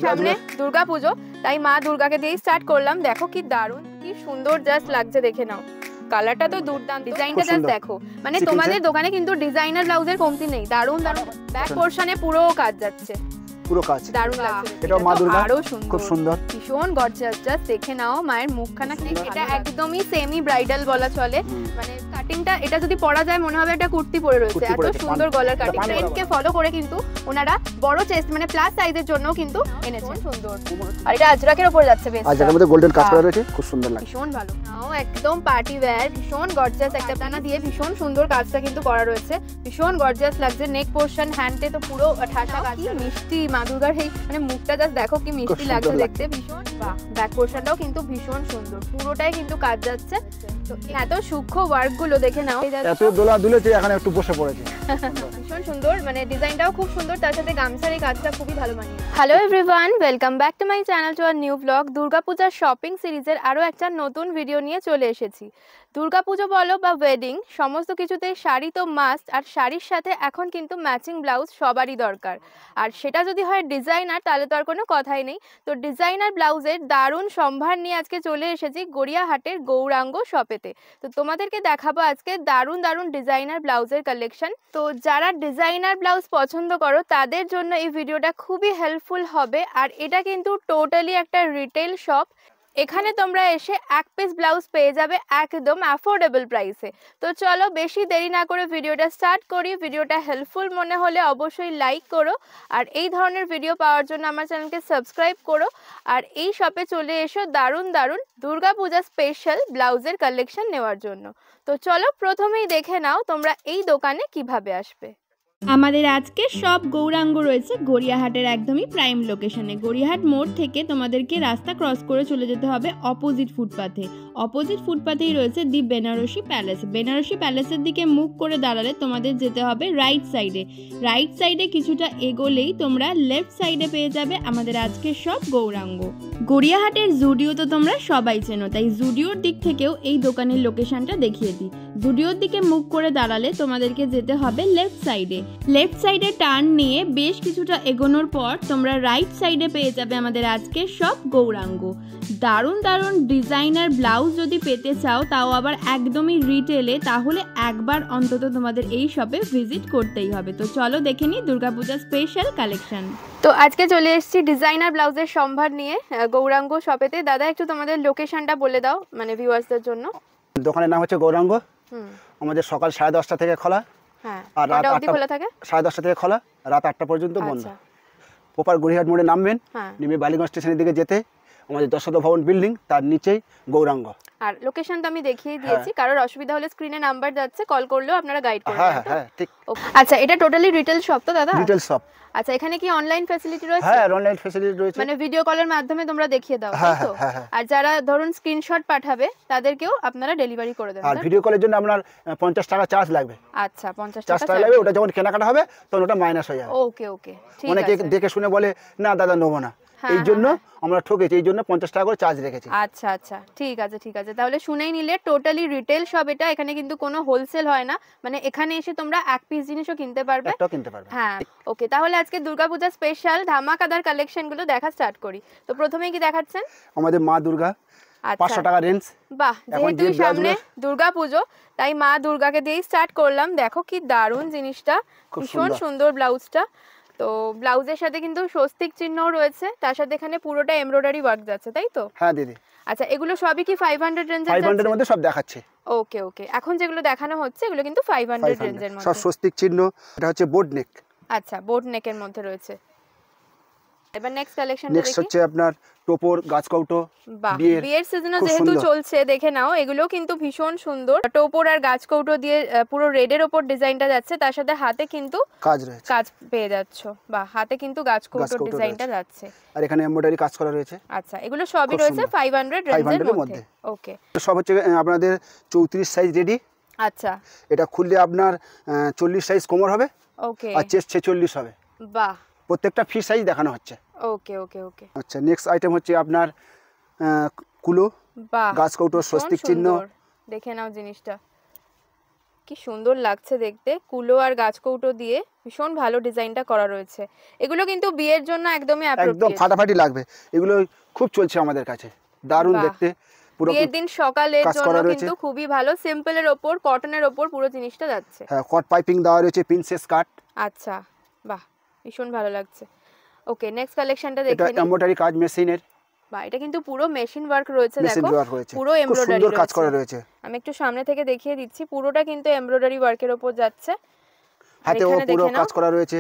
সামনে দুর্গাপুজো, তাই মা দুর্গাকে দিয়েই স্টার্ট করলাম। দেখো কি দারুণ, কি সুন্দর জাস্ট লাগছে, দেখে নাও। কালারটা তো দুর্দান্ত, ডিজাইনটা জাস্ট দেখো। মানে তোমাদের দোকানে কিন্তু ডিজাইনার ব্লাউজের কমতি নেই। দারুণ দারুণ ব্যাক পোরশনে পুরো কাজ যাচ্ছে, পুরো কাজ দারুণ লাগছে। এটা মা দুর্গা আরো সুন্দর, খুব সুন্দর, ভীষণ গর্জিয়াস। জাস্ট দেখে নাও মায়ের মুখখানা। এটা একদমই সেমি ব্রাইডাল বলা চলে। মানে কাটিংটা এটা যদি পরা যায় মনে হবে একটা কুর্তি পরে রয়েছে, এত সুন্দর গলার কাটিং। ট্রেন্ডকে ফলো করে কিন্তু ওনারা বড় চেস্ট মানে প্লাস সাইজের জন্য কিন্তু এনেছেন। সুন্দর। আর এটা আজরাকের উপর যাচ্ছে, বেশ আজরাকের মধ্যে গোল্ডেন কাজ করা রয়েছে, খুব সুন্দর লাগে, ভীষণ ভালো। নাও একদম পার্টি ওয়্যার, ভীষণ গর্জিয়াস। একটা টানা দিয়ে ভীষণ সুন্দর কাজটা কিন্তু করা রয়েছে, ভীষণ গর্জিয়াস লাগছে। নেক পোরশন, হ্যান্ডে তো পুরো ঠাসা কাজ। কি মিষ্টি মা দুর্গার এই মানে মুখটা জাস্ট দেখো কি মিষ্টি লাগছে দেখতে, ভীষণ। বাহ, ব্যাক পোরশনটাও কিন্তু ভীষণ সুন্দর, পুরোটাই কিন্তু কাজ যাচ্ছে। তো এত সূক্ষ্ম ওয়ার্ক গুলো দেখে নাও, এত দোলা দুলেছে, এখানে একটু বসে পড়েছে, ভীষণ সুন্দর। মানে ডিজাইনটাও খুব সুন্দর, তার সাথে গামছার এই কাজটা খুবই ভালো মানিয়ে। Hello everyone, welcome back to my channel, to our new blog. দুর্গাপূজার শপিং সিরিজের আরও একটা নতুন ভিডিও নিয়ে চলে এসেছি। দুর্গাপুজো বলো বা ওয়েডিং, সমস্ত কিছুতে শাড়ি তো মাস্ট, আর শাড়ির সাথে এখন কিন্তু ম্যাচিং ব্লাউজ সবারই দরকার। আর সেটা যদি হয় ডিজাইনার, তাহলে তো আর কোনো কথাই নেই। তো ডিজাইনার ব্লাউজের দারুণ সম্ভার নিয়ে আজকে চলে এসেছি গড়িয়াহাটের গৌরাঙ্গ শপেতে। তো তোমাদেরকে দেখাবো আজকে দারুণ দারুণ ডিজাইনার ব্লাউজের কালেকশন। তো যারা ডিজাইনার ব্লাউজ পছন্দ করো তাদের জন্য এই ভিডিওটা খুবই হেল্পফুল হবে। আর এটা কিন্তু টোটালি একটা রিটেল শপ। এখানে তোমরা এসে এক পিস ব্লাউজ পেয়ে যাবে একদম অ্যাফোর্ডেবল প্রাইসে। তো চলো বেশি দেরি না করে ভিডিওটা স্টার্ট করি। ভিডিওটা হেল্পফুল মনে হলে অবশ্যই লাইক করো, আর এই ধরনের ভিডিও পাওয়ার জন্য আমার চ্যানেলকে সাবস্ক্রাইব করো। আর এই শপে চলে এসো দারুণ দারুণ দুর্গাপূজা স্পেশাল ব্লাউজের কালেকশন নেওয়ার জন্য। তো চলো প্রথমেই দেখে নাও তোমরা এই দোকানে কিভাবে আসবে। আমাদের আজকে সব গৌরাঙ্গ রয়েছে গড়িয়াহাটের একদমই প্রাইম লোকেশনে। গড়িয়াহাট মোড় থেকে তোমাদেরকে রাস্তা ক্রস করে চলে যেতে হবে অপোজিট ফুটপাথে। অপোজিট ফুটপাথেই রয়েছে দি বেনারসি প্যালেস। বেনারসি প্যালেসের দিকে মুখ করে দাঁড়ালে তোমাদের যেতে হবে রাইট সাইডে। রাইট সাইডে কিছুটা এগোলেই তোমরা লেফট সাইডে পেয়ে যাবে আমাদের আজকের সব গৌরাঙ্গ। গড়িয়াহাটের জুডিও তো তোমরা সবাই চেনো, তাই জুডিওর দিক থেকেও এই দোকানের লোকেশনটা দেখিয়ে দিই। জুডিওর দিকে মুখ করে দাঁড়ালে তোমাদেরকে যেতে হবে লেফট সাইডে। লেফট সাইডে টার্ন নিয়ে বেশ কিছুটা এগোনোর পর তোমরা রাইট সাইডে পেয়ে যাবে আমাদের আজকের সব গৌরাঙ্গ। দারুণ দারুণ ডিজাইনার ব্লাউজ যদি পেতে চাও, তাও আবার একদমই রিটেলে, তাহলে একবার অন্তত তোমাদের এই শপে ভিজিট করতেই হবে। তো চলো দেখে নিই দুর্গাপূজা স্পেশাল কালেকশন। তো আজকে চলে এসেছি ডিজাইনার ব্লাউজের সম্ভার নিয়ে গৌরাঙ্গ শপেতে। দাদা একটু তোমাদের লোকেশনটা বলে দাও মানে ভিউয়ার্সদের জন্য। দোকানের নাম হচ্ছে গৌরাঙ্গ। আমাদের সকাল 10:30 থেকে খোলা, আর রাত 8টা খোলা থাকে। 10:30 থেকে খোলা, রাত 8টা পর্যন্ত বন্ধ। প্রপার গড়িয়াহাট মোড়ে নামবেন, নেমে বালিগঞ্জ স্টেশনের দিকে যেতে আমাদের যশোদা ভবন বিল্ডিং, তার নিচেই গৌরাঙ্গ। আর লোকেশন তো আমি দেখিয়ে দিয়েছি, কারোর অসুবিধা হলে স্ক্রিনে নাম্বার যাচ্ছে, কল করলেও আপনারা গাইড করবেন। হ্যাঁ ঠিক। আচ্ছা, এটা টোটালি রিটেল শপ তো দাদা? Retail shop. আচ্ছা, এখানে কি অনলাইন ফ্যাসিলিটি রয়েছে? হ্যাঁ, অনলাইন ফ্যাসিলিটি রয়েছে, মানে ভিডিও কলের মাধ্যমে তোমরা দেখিয়ে দাও তাই তো? আর যারা ধরুন স্ক্রিনশট পাঠাবে তাদেরকেও আপনারা ডেলিভারি করে দেন। আর ভিডিও কলের জন্য আপনার 50 টাকা চার্জ লাগবে। আচ্ছা, 50 টাকা লাগবে। ওটা যখন কেনাকাটা হবে তখন ওটা মাইনাস হয়ে যাবে। ওকে ওকে, ঠিক আছে। অনেকে দেখে শুনে বলে না দাদা নেবো না, এই জন্য আমরা ঠকেছি, এই জন্য 50 টাকা করে চার্জ রেখেছি। আচ্ছা আচ্ছা, ঠিক আছে ঠিক আছে। তাহলে শুনেই নিলে টোটালি রিটেল শপ এটা। এখানে কিন্তু কোনো হোলসেল হয় না, মানে এখানে এসে তোমরা এক পিস জিনিসও কিনতে পারবে, একটাও কিনতে পারবে। হ্যাঁ ওকে, তাহলে আজকে দুর্গাপূজা স্পেশাল ধামাকাদার কালেকশন গুলো দেখা স্টার্ট করি। তো প্রথমেই কি দেখাচ্ছেন? আমাদের মা দুর্গা 500 টাকা রেঞ্জ। বাহ, যেহেতু সামনে দুর্গাপুজো তাই মা দুর্গাকে দিয়েই স্টার্ট করলাম। দেখো কি দারুণ জিনিসটা, ভীষণ সুন্দর ব্লাউজটা। তো ব্লাউজের সাথে কিন্তু স্বস্তিক চিহ্নও রয়েছে, তার সাথে এখানে পুরোটা এমব্রয়ডারি ওয়ার্ক যাচ্ছে তাই তো? হ্যাঁ দিদি। আচ্ছা, এগুলো সবই কি 500 রেঞ্জের? 500 এর মধ্যে সব দেখাচ্ছে। ওকে ওকে, এখন যেগুলো দেখানো হচ্ছে এগুলো কিন্তু 500 রেঞ্জের মধ্যে, সব স্বস্তিক চিহ্ন। এটা হচ্ছে বোর্ড নেক। আচ্ছা, বোর্ড নেকের মধ্যে রয়েছে। এবার নেক্সট কালেকশন দেখি। নেক্সট হচ্ছে আপনার টোপর গাছকৌটো। বিয়ের সিজনে যেহেতু চলছে, দেখে নাও এগুলো কিন্তু ভীষণ সুন্দর। টোপর আর গাছকৌটো দিয়ে পুরো রেডের উপর ডিজাইনটা যাচ্ছে, তার সাথে হাতে কিন্তু কাজ রয়েছে, কাজ পেয়ে যাচ্ছো। বাহ, হাতে কিন্তু গাছকৌটোর ডিজাইনটা যাচ্ছে, আর এখানে এমব্রয়ডারি কাজ করা রয়েছে। আচ্ছা, এগুলো সবই রয়েছে 500 রেঞ্জের মধ্যে। ওকে, সব হচ্ছে আপনাদের 34 সাইজ রেডি। আচ্ছা, এটা খুললে আপনার 40 সাইজ কোমর হবে। ওকে, আর চেস্ট 46 হবে। বাহ, প্রত্যেকটা ফ্রি সাইজ দেখানো হচ্ছে। ওকে ওকে ওকে। আচ্ছা, নেক্সট আইটেম হচ্ছে আপনার কুলো, গাছকৌটো, স্বস্তিক চিহ্ন। দেখে নাও জিনিসটা, কি সুন্দর লাগছে দেখতে, কুলো আর গাছকৌটো দিয়ে ভীষণ ভালো ডিজাইনটা করা রয়েছে। এগুলো কিন্তু বিয়ের জন্য একদমই একদম ফাটাফাটি লাগবে, এগুলো খুব চলছে আমাদের কাছে, দারুণ দেখতে। পুরো বিয়ের দিন সকালের জন্য কিন্তু খুবই ভালো, সিম্পলের ওপর কটনের ওপর পুরো জিনিসটা যাচ্ছে। হ্যাঁ, কট পাইপিং দেওয়া রয়েছে, প্রিন্সেস কাট। আচ্ছা, বাহ, ভীষণ ভালো লাগছে। ওকে, নেক্সট কালেকশনটা দেখে নিই। এটা এমব্রয়ডারি কাজ মেশিনের। বাহ, এটা কিন্তু পুরো মেশিন ওয়ার্ক রয়েছে, দেখো পুরো এমব্রয়ডারি সুন্দর কাজ করা রয়েছে। আমি একটু সামনে থেকে দেখিয়ে দিচ্ছি, পুরোটা কিন্তু এমব্রয়ডারি ওয়ার্কের উপর যাচ্ছে। হাতেও পুরো কাজ করা রয়েছে।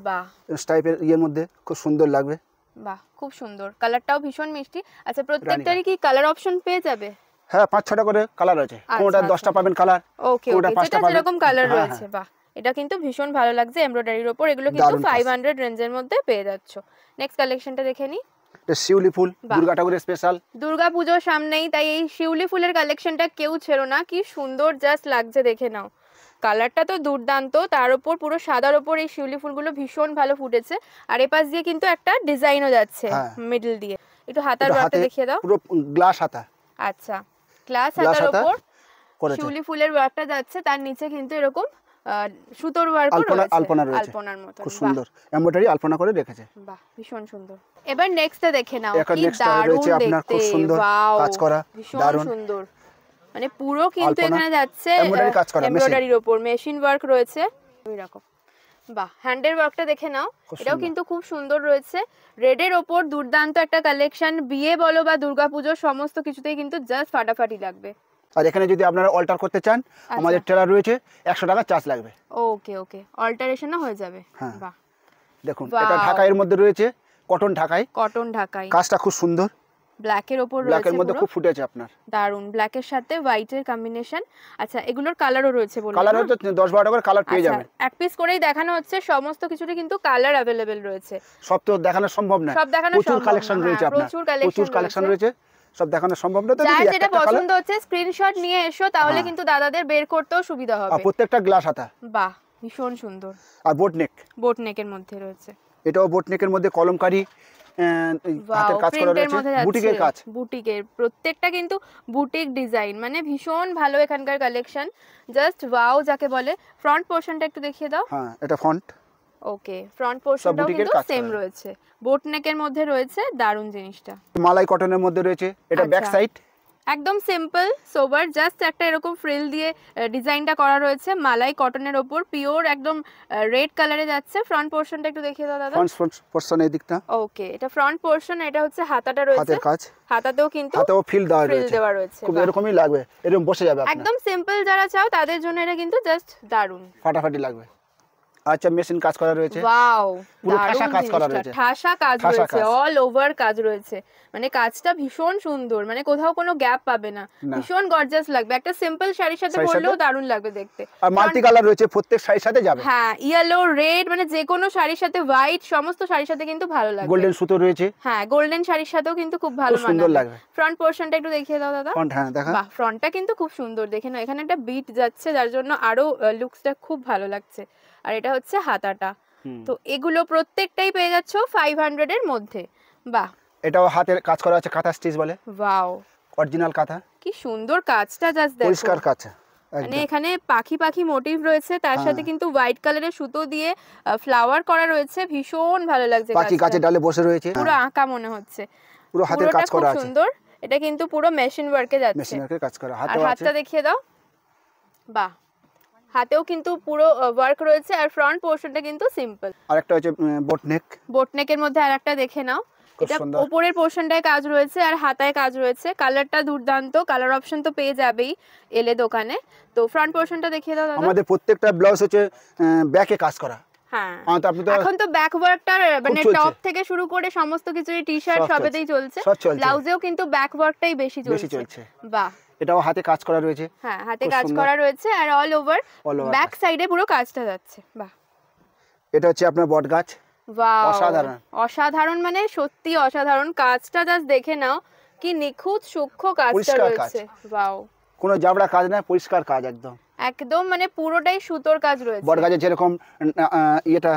বাহ, স্টাইপের ইয়ের মধ্যে খুব সুন্দর লাগবে। বাহ, খুব সুন্দর, কালারটাও ভীষণ মিষ্টি। আচ্ছা, প্রত্যেকটারই কি কালার অপশন পেয়ে যাবে? হ্যাঁ, 5-6টা করে কালার আছে, কোনটা 10টা পাবেন কালার। ওকে, যেটা যেরকম কালার রয়েছে। বাহ, এটা কিন্তু ভীষণ ভালো লাগছে এমব্রয়ডারির উপর, এগুলো কিন্তু 500 রেঞ্জের মধ্যে পেয়ে যাচ্ছ। নেক্সট কালেকশনটা দেখে নিই। এটা শিউলি ফুল, দুর্গা ঠাকুরের স্পেশাল। দুর্গা পুজোর সামনেই, তাই এই শিউলি ফুলের কালেকশনটা কেউ ছেড়ো না, কি সুন্দর জাস্ট লাগছে, দেখে নাও। কালারটা তো দুর্দান্ত, তার উপর পুরো সাদার উপর এই শিউলি ফুলগুলো ভীষণ ভালো ফুটেছে। আর এপাশ দিয়ে কিন্তু একটা ডিজাইনও যাচ্ছে মিডল দিয়ে। একটু হাতার ওয়ার্কটা দেখিয়ে দাও। পুরো গ্লাস হাতা। আচ্ছা, গ্লাস হাতার উপর শিউলি ফুলের ওয়ার্কটা যাচ্ছে, তার নিচে কিন্তু এরকম সুতোর ওয়ার্ক রয়েছে, আলপনার মতো খুব সুন্দর এমব্রয়ডারি আলপনা করে রেখেছে। বাহ, ভীষণ সুন্দর। এবার নেক্সটটা দেখে নাও, কি দারুণ দেখতে, খুব সুন্দর কাজ করা, দারুণ সুন্দর। মানে পুরো কিন্তু এখানে যাচ্ছে এমব্রয়ডারির উপর মেশিন ওয়ার্ক রয়েছে এরকম। বাহ, হ্যান্ডের ওয়ার্কটা দেখে নাও, এটাও কিন্তু খুব সুন্দর রয়েছে। রেডের ওপর দুর্দান্ত একটা কালেকশন, বিয়ে বলো বা দুর্গাপুজো সমস্ত কিছুতেই কিন্তু জাস্ট ফাটাফাটি লাগবে। আর এখানে যদি আপনারা অল্টার করতে চান, আমাদের টেলার রয়েছে, 100 টাকা চার্জ লাগবে। ওকে ওকে, অল্টারেশনও হয়ে যাবে। বাহ, দেখুন এটা ঢাকাইয়ের মধ্যে রয়েছে, কটন ঢাকাই। কাজটা খুব সুন্দর, ব্ল্যাকের উপর রয়েছে, ব্ল্যাকের মধ্যে খুব ফুটেছে আপনার, দারুন, ব্ল্যাকের সাথে হোয়াইটের কম্বিনেশন। আচ্ছা, এগুলোর কালারও রয়েছে, বলুন। কালার হচ্ছে 10-12টা করে কালার পেয়ে যাবেন। এক পিস করেই দেখানো হচ্ছে, সমস্ত কিছুরই কিন্তু কালার अवेलेबल রয়েছে। সব তো দেখানো সম্ভব না, সব দেখানো প্রচুর কালেকশন রয়েছে আপনার, প্রচুর কালেকশন রয়েছে, সব দেখানো সম্ভব না। তো যার যেটা পছন্দ হচ্ছে স্ক্রিনশট নিয়ে এসো, তাহলে কিন্তু দাদাদের বের করতেও সুবিধা হবে। আর প্রত্যেকটা গ্লাস হাতা। বাহ, ভীষণ সুন্দর। আর বোট নেক, বোট নেকের মধ্যে রয়েছে, এটাও বোট নেকের মধ্যে কলমকারী হাতের কাজ করা রয়েছে, বুটিকের কাজ। বুটিকের প্রত্যেকটা কিন্তু বুটিক ডিজাইন, মানে ভীষণ ভালো এখানকার কালেকশন, জাস্ট ওয়াও যাকে বলে। ফ্রন্ট পোরশনটা একটু দেখিয়ে দাও। হ্যাঁ, এটা ফ্রন্ট। ওকে, ফ্রন্ট পোরশনটাও কিন্তু সেম রয়েছে, বোট নেকের মধ্যে রয়েছে, দারুণ জিনিসটা। মালাই কটনের মধ্যে রয়েছে, এটা ব্যাক সাইড একদম সিম্পল সোবার, জাস্ট একটা এরকম ফ্রিল দিয়ে ডিজাইনটা করা রয়েছে, মালাই কটনের উপর, পিওর একদম রেড কালারে যাচ্ছে। ফ্রন্ট পোরশনটা একটু দেখিয়ে দাও দাদা। ফ্রন্ট পোরশন এই দিকটা। ওকে, এটা ফ্রন্ট পোরশন, এটা হচ্ছে হাতাটা রয়েছে, হাতের কাজ। হাতাতেও কিন্তু ফিল দেওয়া রয়েছে, খুব এরকমই লাগবে, এরকম বসে যাবে আপনার। একদম সিম্পল যারা চাও তাদের জন্য এটা কিন্তু জাস্ট দারুন, ফাটাফাটি লাগবে। আচ্ছা, মেশিন কাজ করা রয়েছে, ওয়াও, পুরো ঠাসা কাজ করা রয়েছে, ঠাসা কাজ রয়েছে, অল ওভার কাজ রয়েছে, মানে কাজটা ভীষণ সুন্দর, মানে কোথাও কোনো গ্যাপ পাবে না, ভীষণ গর্জিয়াস লাগবে। একটা সিম্পল শাড়ির সাথে পরলেও দারুণ লাগবে দেখতে। আর মাল্টি কালার রয়েছে, প্রত্যেক শাড়ির সাথে যাবে। হ্যাঁ, ইয়েলো, রেড, মানে যে কোনো শাড়ির সাথে, হোয়াইট, সমস্ত শাড়ির সাথে কিন্তু ভালো লাগবে। গোল্ডেন সুতো রয়েছে, হ্যাঁ, গোল্ডেন শাড়ির সাথেও কিন্তু খুব ভালো সুন্দর লাগবে। ফ্রন্ট পোরশনটা একটু দেখিয়ে দাও দাদা। ফ্রন্ট, হ্যাঁ দেখা। বাহ, ফ্রন্টটা কিন্তু খুব সুন্দর, দেখে নাও, এখানে একটা বিট যাচ্ছে, যার জন্য আরো লুকসটা খুব ভালো লাগছে। আর এটা হচ্ছে হাতাটা, তো এগুলো প্রত্যেকটাই পেয়ে যাচ্ছ 500 এর মধ্যে। বাহ, এটাও হাতের কাজ করা আছে, কাঁথা স্টিচ বলে। ওয়াও, অরিজিনাল কাঁথা, কি সুন্দর কাজটা, জাস্ট দেখো, পরিষ্কার কাজ। মানে এখানে পাখি মোটিভ রয়েছে, তার সাথে কিন্তু হোয়াইট কালারের সুতো দিয়ে ফ্লাওয়ার করা রয়েছে, ভীষণ ভালো লাগছে। পাখি গাছের ডালে বসে রয়েছে, পুরো আঁকা মনে হচ্ছে, পুরো হাতের কাজ করা আছে, সুন্দর। এটা কিন্তু পুরো মেশিন ওয়ার্কে যাচ্ছে, মেশিন ওয়ার্কের কাজ করা। হাতটা দেখিয়ে দাও। বাহ, হাতেও কিন্তু পুরো ওয়ার্ক রয়েছে, আর ফ্রন্ট পোরশনটা কিন্তু সিম্পল। আরেকটা হচ্ছে বোট নেকের মধ্যে আরেকটা দেখে নাও, এটা উপরের পোরশনটায় কাজ রয়েছে আর হাতায় কাজ রয়েছে, কালারটা দুর্দান্ত, কালার অপশন তো পেয়ে যাবেই এলে দোকানে। তো ফ্রন্ট পোরশনটা দেখিয়ে দাও দাদা। আমাদের প্রত্যেকটা ব্লাউজ হচ্ছে ব্যাকে কাজ করা। হ্যাঁ, এখন তো ব্যাক ওয়ার্কটা মানে টপ থেকে শুরু করে সমস্ত কিছু, টি-শার্ট সবেতেই চলছে, ব্লাউজেও কিন্তু ব্যাক ওয়ার্কটাই বেশি চলছে। বাহ, এটাও হাতে কাজ করা রয়েছে। হ্যাঁ, হাতে কাজ করা রয়েছে, আর অল ওভার ব্যাক সাইডে পুরো কাজটা যাচ্ছে। বাহ, এটা হচ্ছে আপনার বট গাছ। ওয়াও, অসাধারণ, মানে সত্যি অসাধারণ কাজটা, জাস্ট দেখে নাও, কি নিখুঁত সূক্ষ্ম কাজটা রয়েছে। ওয়াও, কোনো জাবড়া কাজ না, পরিষ্কার কাজ একদম, মানে পুরোটাই সুতোর কাজ রয়েছে। বট গাছে যেরকম এটা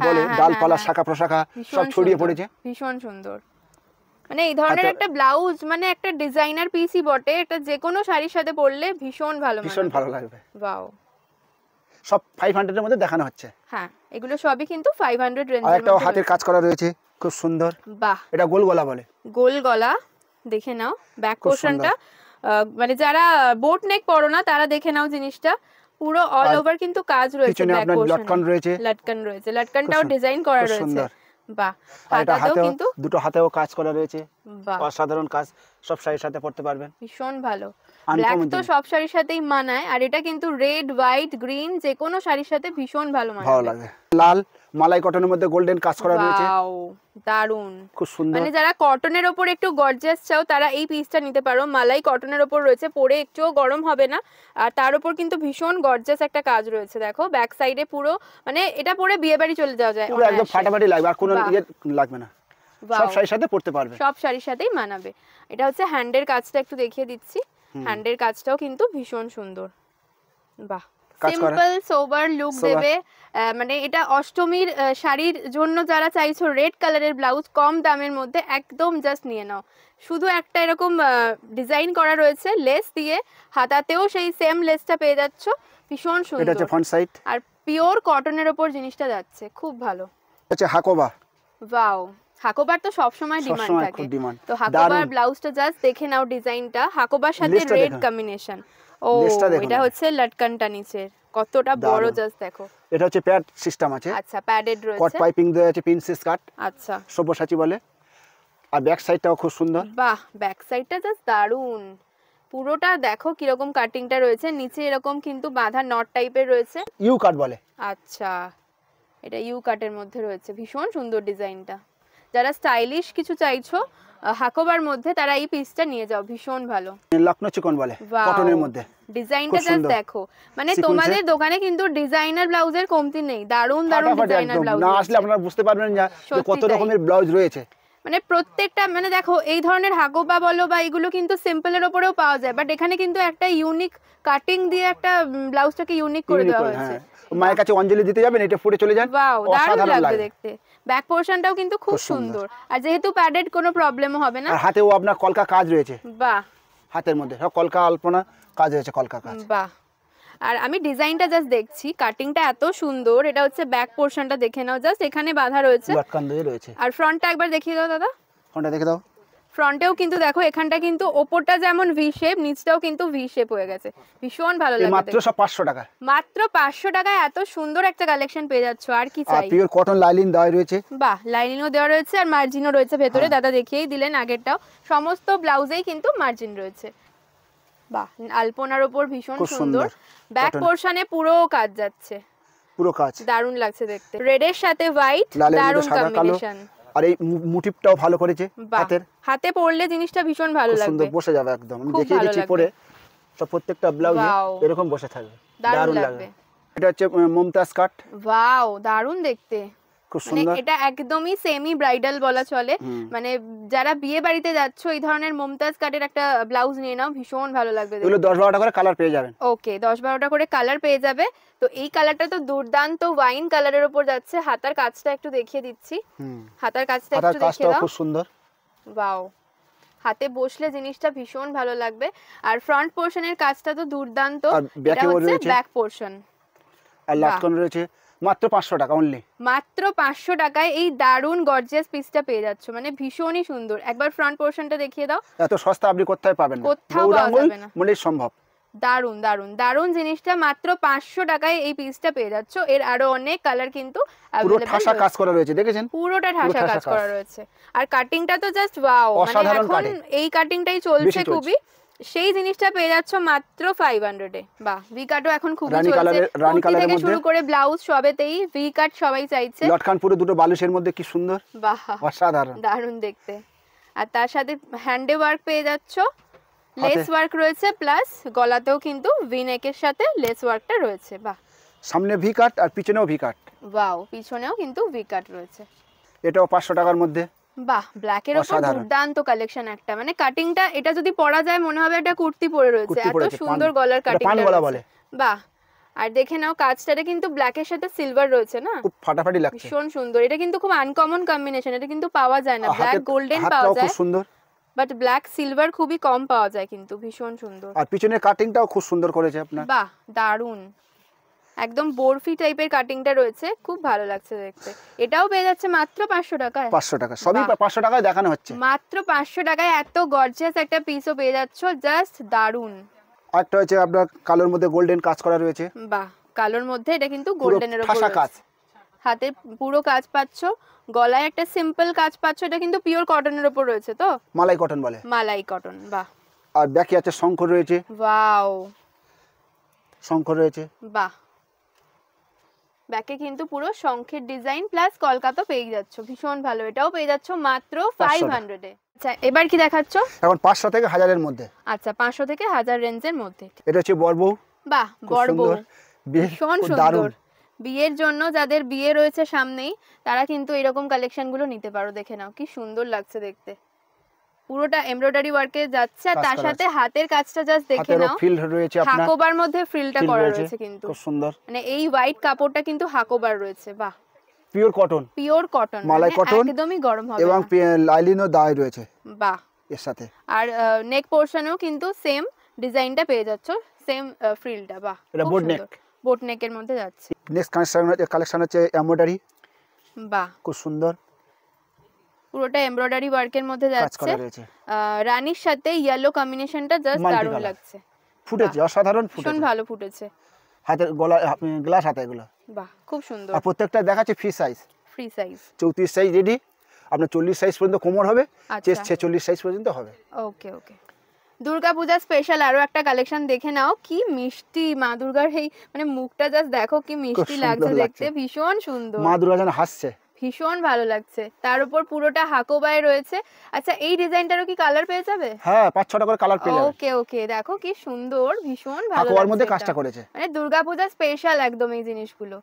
বলে ডালপালা, শাখা প্রশাখা সব ছড়িয়ে পড়েছে, ভীষণ সুন্দর। মানে এই ধরনের একটা ব্লাউজ মানে একটা ডিজাইনার পিসই বটে, এটা যে কোনো শাড়ির সাথে পরলে ভীষণ ভালো মানাবে, ভীষণ ভালো লাগবে। ওয়াও, সব 500 এর মধ্যে দেখানো হচ্ছে। হ্যাঁ এগুলো সবই কিন্তু 500 রেঞ্জের আর মধ্যে। একটা হাতের কাজ করা রয়েছে খুব সুন্দর। বাহ, এটা গোল গলা বলে। গোল গলা দেখে নাও, ব্যাক পোরশনটা মানে যারা বোট নেক পরো না তারা দেখে নাও জিনিসটা, পুরো অল ওভার কিন্তু কাজ রয়েছে, ব্যাক পোরশনে লটকন রয়েছে, লটকনটাও ডিজাইন করা রয়েছে। বাহ, হাতেও কিন্তু দুটো হাতেও কাজ করা রয়েছে, অসাধারণ কাজ, সব শাড়ির সাথে পরতে পারবেন, ভীষণ ভালো। ব্ল্যাক তো সব শাড়ির সাথেই মানায়, আর এটা কিন্তু রেড, হোয়াইট, গ্রিন যে কোনো শাড়ির সাথে ভীষণ ভালো মানাবে, ভালো লাগে। লাল মালাই কটনের মধ্যে গোল্ডেন কাজ করা রয়েছে, ওয়াও দারুন, খুব সুন্দর। মানে যারা কটনের উপর একটু গর্জিয়াস চাও তারা এই পিসটা নিতে পারো। মালাই কটনের উপর রয়েছে, পরে একটুও গরম হবে না, আর তার উপর কিন্তু ভীষণ গর্জিয়াস একটা কাজ রয়েছে। দেখো ব্যাক সাইডে পুরো, মানে এটা পরে বিয়ে বাড়ি চলে যাওয়া যায়, পুরো একদম ফাটাফাটি লাগবে, আর কোনো লাগবে না, সব শাড়ির সাথে পরতে পারবে, সব শাড়ির সাথেই মানাবে। এটা হচ্ছে হ্যান্ডের কাজটা একটু দেখিয়ে দিচ্ছি, হ্যান্ডের কাজটাও কিন্তু ভীষণ সুন্দর। বাহ, সিম্পল সোবার লুক দেবে, মানে এটা অষ্টমীর শাড়ির জন্য যারা চাইছো রেড কালারের ব্লাউজ কম দামের মধ্যে, একদম জাস্ট নিয়ে নাও। শুধু একটা এরকম ডিজাইন করা রয়েছে লেস দিয়ে, হাতাতেও সেই সেম লেসটা পেয়ে যাচ্ছ, ভীষণ সুন্দর। এটা হচ্ছে ফ্রন্ট সাইড, আর পিওর কটনের উপর জিনিসটা যাচ্ছে, খুব ভালো। এটা হাকোবা, ওয়াও, হাকোবার তো সব সময় ডিমান্ড থাকে, তো হাকোবার ব্লাউজটা জাস্ট দেখে নাও, ডিজাইনটা হাকোবার সাথে রেড কম্বিনেশন। ও এটা হচ্ছে লটকনটা নিচের, কতটা বড় জাস্ট দেখো। এটা হচ্ছে প্যাড সিস্টেম আছে, আচ্ছা প্যাডেড রয়েছে, কট পাইপিং দেওয়া আছে, প্রিন্সেস কাট, আচ্ছা সব্যসাচী বলে। আর ব্যাক সাইডটাও খুব সুন্দর। বাহ, ব্যাক সাইডটা জাস্ট দারুন, পুরোটা দেখো কিরকম কাটিংটা রয়েছে, নিচে এরকম কিন্তু বাঁধা নট টাইপের রয়েছে, ইউ কাট বলে। আচ্ছা, এটা ইউ কাটের মধ্যে রয়েছে, ভীষণ সুন্দর ডিজাইনটা। যারা স্টাইলিশ কিছু চাইছো হাকোবার মধ্যে, তারা এই পিসটা নিয়ে যাও, ভীষণ ভালো। লখনৌ চিকন বলে, কটনের মধ্যে ডিজাইনটা জাস্ট দেখো, মানে তোমাদের দোকানে কিন্তু ডিজাইনার ব্লাউজের কমতি নেই, দারুন দারুন ডিজাইনার ব্লাউজ, না আসলে আপনারা বুঝতে পারবেন না যে কত রকমের ব্লাউজ রয়েছে। মানে প্রত্যেকটা, মানে দেখো এই ধরনের হাকোবা বলো বা এগুলো কিন্তু সিম্পলের উপরেও পাওয়া যায়, বাট এখানে কিন্তু একটা ইউনিক কাটিং দিয়ে একটা ব্লাউজটাকে ইউনিক করে দেওয়া হয়েছে। মায়ের কাছে অঞ্জলি দিতে যাবেন, এটা ফুটে চলে যান, ওয়াও দারুণ লাগবে দেখতে। ব্যাক পোরশনটাও কিন্তু খুব সুন্দর, আর যেহেতু প্যাডেড কোনো প্রবলেমও হবে না। আর হাতেও আপনার কলকা কাজ রয়েছে, বাহ, হাতের মধ্যে সব কলকা আলপনা কাজ রয়েছে, কলকা কাজ, বাহ। আর আমি ডিজাইনটা জাস্ট দেখছি, কাটিংটা এত সুন্দর। এটা হচ্ছে ব্যাক পোরশনটা দেখে নাও, জাস্ট এখানে বাঁধা রয়েছে, লটকন দিয়ে রয়েছে। আর ফ্রন্টটা একবার দেখিয়ে দাও দাদা, ফ্রন্টটা দেখে দাও। ফ্রন্টেও কিন্তু দেখো এখানটা কিন্তু ওপরটা যেমন ভি শেপ, নিচটাও কিন্তু ভি শেপ হয়ে গেছে, ভীষণ ভালো লাগে। মাত্র সব 500 টাকা, মাত্র 500 টাকায় এত সুন্দর একটা কালেকশন পেয়ে যাচ্ছ, আর কি চাই। আর পিওর কটন লাইনিং দেওয়া রয়েছে, বাহ, লাইনিংও দেওয়া রয়েছে আর মার্জিনও রয়েছে ভেতরে, দাদা দেখিয়েই দিলেন আগেরটাও, সমস্ত ব্লাউজেই কিন্তু মার্জিন রয়েছে। বাহ, আলপনার উপর ভীষণ সুন্দর, ব্যাক পোরশনে পুরো কাজ যাচ্ছে, পুরো কাজ দারুণ লাগছে দেখতে, রেডের সাথে হোয়াইট, দারুণ কম্বিনেশন। আর এই মোটিভটাও ভালো করেছে, হাতে পরলে জিনিসটা ভীষণ ভালো লাগবে, সুন্দর বসে যাবে একদম। আমি দেখিয়ে দিচ্ছি পরে, সব প্রত্যেকটা ব্লাউজে এরকম বসে থাকবে, দারুণ লাগবে। এটা হচ্ছে মমতাজ কাট, ওয়াও দারুণ দেখতে, খুব সুন্দর। এটা একদমই সেমি ব্রাইডাল বলা চলে, মানে যারা বিয়ে বাড়িতে যাচ্ছ এই ধরনের মমতাজ কাটের একটা ব্লাউজ নিয়ে নাও, ভীষণ ভালো লাগবে। এগুলো 10-12টা করে কালার পেয়ে যাবেন। ওকে, 10-12টা করে কালার পেয়ে যাবে। তো এই কালারটা তো দুর্দান্ত ওয়াইন কালারের উপর যাচ্ছে। হাতার কাজটা একটু দেখিয়ে দিচ্ছি, হাতার কাজটা একটু দেখিয়ে দাও, খুব সুন্দর। ওয়াও, হাতে বসলে জিনিসটা ভীষণ ভালো লাগবে। আর ফ্রন্ট পোরশনের কাজটা তো দুর্দান্ত, এটা হচ্ছে ব্যাক পোরশন, আর লটকন রয়েছে। মাত্র 500 টাকা অনলি, মাত্র 500 টাকায় এই দারুন গর্জিয়াস পিসটা পেয়ে যাচ্ছ, মানে ভীষণই সুন্দর। একবার ফ্রন্ট পোরশনটা দেখিয়ে দাও। এত সস্তা আপনি কোথায় পাবেন না, কোথাও পাওয়া যাবে না, মনে সম্ভব। দারুন দারুন দারুন জিনিসটা, মাত্র 500 টাকায় এই পিসটা পেয়ে যাচ্ছ। এর আরো অনেক কালার কিন্তু পুরো ঠাসা কাজ করা রয়েছে, দেখেছেন পুরোটা ঠাসা কাজ করা রয়েছে। আর কাটিংটা তো জাস্ট ওয়াও, মানে এখন এই কাটিংটাই চলছে খুবই, সেই জিনিসটা পেয়ে যাচ্ছ মাত্র 500 এ। বাহ, ভি কাটও এখন খুবই চলছে, কুর্তি থেকে শুরু করে ব্লাউজ সবেতেই ভি কাট সবাই চাইছে। লটকন পুরো দুটো বালুশের মধ্যে কি সুন্দর, বাহ অসাধারণ, দারুণ দেখতে। আর তার সাথে হ্যান্ডে ওয়ার্ক পেয়ে যাচ্ছ, লেস ওয়ার্ক রয়েছে, প্লাস গলাতেও কিন্তু ভি নেকের সাথে লেস ওয়ার্কটা রয়েছে। বাহ, সামনে ভি কাট আর পিছনেও ভি কাট, ওয়াও, পিছনেও কিন্তু ভি কাট রয়েছে। এটাও 500 টাকার মধ্যে। বাহ, ব্ল্যাকের উপর দুর্দান্ত কালেকশন একটা, মানে কাটিংটা এটা যদি পরা যায় মনে হবে একটা কুর্তি পরে রয়েছে, এত সুন্দর গলার কাটিংটা বলে। বাহ, আর দেখে নাও কাজটাতে কিন্তু ব্ল্যাকের সাথে সিলভার রয়েছে না, খুব ফাটাফাটি লাগছে, ভীষণ সুন্দর। এটা কিন্তু খুব আনকমন কম্বিনেশন, এটা কিন্তু পাওয়া যায় না, ব্ল্যাক গোল্ডেন পাওয়া যায়, খুব সুন্দর, বাট ব্ল্যাক সিলভার খুবই কম পাওয়া যায়, কিন্তু ভীষণ সুন্দর। আর পিছনের কাটিংটাও খুব সুন্দর করেছে আপনার, বাহ দারুন, একদম বরফি টাইপের কাটিংটা রয়েছে, খুব ভালো লাগছে দেখতে। এটাও পেয়ে যাচ্ছে মাত্র 500 টাকায়। 500 টাকা, সবই 500 টাকায় দেখানো হচ্ছে, মাত্র 500 টাকায় এত গর্জিয়াস একটা পিসও পেয়ে যাচ্ছ, জাস্ট দারুন। আরেকটা হচ্ছে আপনার কালোর মধ্যে গোল্ডেন কাজ করা রয়েছে, বাহ, কালোর মধ্যে, এটা কিন্তু গোল্ডেনের উপর কাজ, হাতে পুরো কাজ পাচ্ছ, গলায় একটা সিম্পল কাজ পাচ্ছ, এটা কিন্তু পিওর কটনের উপর রয়েছে, তো মালাই কটন বলে, মালাই কটন। বাহ, আর ব্যাকে আছে শঙ্খ রয়েছে, ওয়াও শঙ্খ রয়েছে, বাহ, ব্যাকে কিন্তু পুরো শঙ্খের ডিজাইন প্লাস কলকাতা পেয়ে যাচ্ছ, ভীষণ ভালো। এটাও পেয়ে যাচ্ছ মাত্র 500 এ। আচ্ছা এবার কি দেখাচ্ছ? এখন 500 থেকে 1000 এর মধ্যে। আচ্ছা 500 থেকে 1000 রেঞ্জের মধ্যে। এটা হচ্ছে বরবউ। বাহ, বরবউ ভীষণ সুন্দর। বিয়ের জন্য যাদের বিয়ে রয়েছে সামনেই, তারা কিন্তু এরকম কালেকশন গুলো নিতে পারো। দেখে নাও কি সুন্দর লাগছে দেখতে, পুরোটা এমব্রয়ডারি ওয়ার্কে যাচ্ছে, আর তার সাথে হাতের কাজটা জাস্ট দেখে নাও, ফিল রয়েছে আপনার, হাকোবার মধ্যে ফ্রিলটা করা রয়েছে, কিন্তু খুব সুন্দর, মানে এই হোয়াইট কাপড়টা কিন্তু হাকোবার রয়েছে। বাহ, পিওর কটন, পিওর কটন, মালাই কটন, একদমই গরম হবে এবং লাইলিনও দাই রয়েছে। বাহ, এর সাথে আর নেক পোরশনেও কিন্তু সেম ডিজাইনটা পেয়ে যাচ্ছ, সেম ফ্রিলটা। বাহ, এটা বোট নেক, বোট নেকের মধ্যে যাচ্ছে। নেক্সট কালেকশন হচ্ছে এমব্রয়ডারি। বাহ, খুব সুন্দর, পুরোটা এমব্রয়ডারি ওয়ার্কের মধ্যে যাচ্ছে, রানীর সাথে ইয়েলো কম্বিনেশনটা জাস্ট দারুণ লাগছে, ফুটেছে, অসাধারণ ফুটেছে, ভীষণ ভালো ফুটেছে। হাতের গলা গ্লাস হাতে এগুলো, বাহ খুব সুন্দর। আর প্রত্যেকটা দেখাচ্ছে ফ্রি সাইজ, 34 সাইজ রেডি, আপনার 40 সাইজ পর্যন্ত কোমর হবে, চেস্ট 46 সাইজ পর্যন্ত হবে। ওকে ওকে, দুর্গাপূজা স্পেশাল আরো একটা কালেকশন দেখে নাও, কি মিষ্টি মা দুর্গার, এই মানে মুখটা জাস্ট দেখো কি মিষ্টি লাগছে দেখতে, ভীষণ সুন্দর, মা দুর্গা যেন হাসছে, ভীষণ ভালো লাগছে। তার উপর পুরোটা হাকোবায় রয়েছে। আচ্ছা এই ডিজাইনটারও কি কালার পেয়ে যাবে? হ্যাঁ 5-6টা করে কালার পেয়ে যাবে। ওকে ওকে, দেখো কি সুন্দর, ভীষণ ভালো লাগছে, হাকোবার মধ্যে কাজটা করেছে, মানে দুর্গাপূজা স্পেশাল একদম এই জিনিসগুলো।